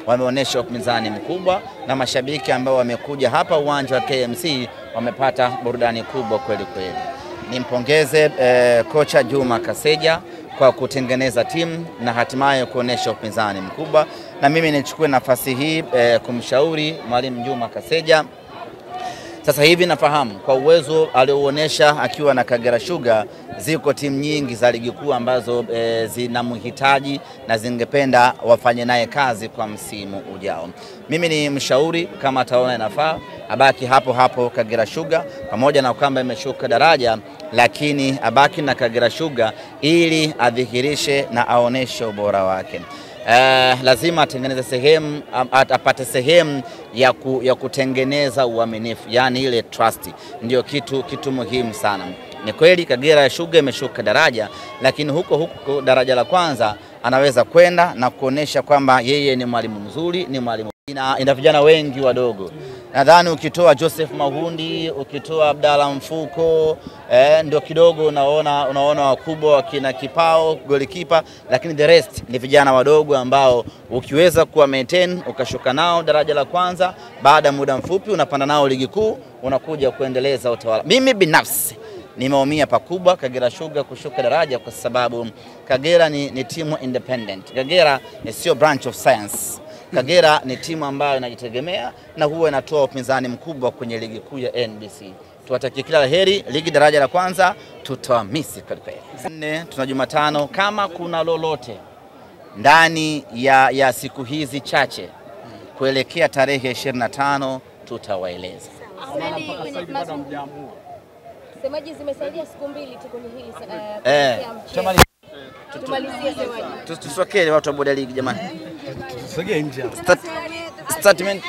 wameonyesha upinzani mkubwa, na mashabiki ambao wamekuja hapa uwanja wa KMC wamepata burudani kubwa kweli kweli. Nimpongeze kocha Juma Kaseja kwa kutengeneza timu na hatimaye kuonesha upinzani mkubwa, na mimi nichukue nafasi hii kumshauri mwalimu Juma Kaseja. Sasa hivi nafahamu kwa uwezo aliouonesha akiwa na Kagera Sugar, ziko timu nyingi za ligi kuu ambazo zinamhitaji na zingependa wafanye naye kazi kwa msimu ujao. Mimi ni mshauri, kama ataona inafaa abaki hapo hapo Kagera Sugar, pamoja na kwamba imeshuka daraja, lakini abaki na Kagera Sugar ili adhihirishe na aoneshe ubora wake. Lazima atengeneze sehemu, apate sehemu ya kutengeneza uaminifu, yani ile trust. Ndio kitu muhimu sana. Ni kweli Kagera Sugar imeshuka daraja, lakini huko daraja la kwanza anaweza kwenda na kuonesha kwamba yeye ni mwalimu mzuri, ni mwalimu. Ina vijana wengi wadogo. Nadhani ukitoa Joseph Mahundi, ukitoa Abdalla Mfuko, ndio kidogo unaona wakubwa wakina Kipao, golikipa, lakini the rest ni vijana wadogo ambao ukiweza kuwa maintain ukashuka nao daraja la kwanza, baada muda mfupi unapanda nao ligi kuu, unakuja kuendeleza utawala. Mimi binafsi nimeumia pakubwa Kagera Sugar kushuka daraja, kwa sababu Kagera ni timu independent. Kagera sio branch of science. Kagera ni timu ambayo inajitegemea na huwa inatoa upinzani mkubwa kwenye ligi kuu ya NBC. Tuwatakie kila laheri ligi daraja la kwanza, tutawamisi kweli. Tuna Jumatano, kama kuna lolote ndani ya siku hizi chache kuelekea tarehe 25 tutawaeleza. Semaji zimesaidia siku mbili tu kwenye hili tusokele watu wa boda ligi jamani. Tusogee nje. Statement.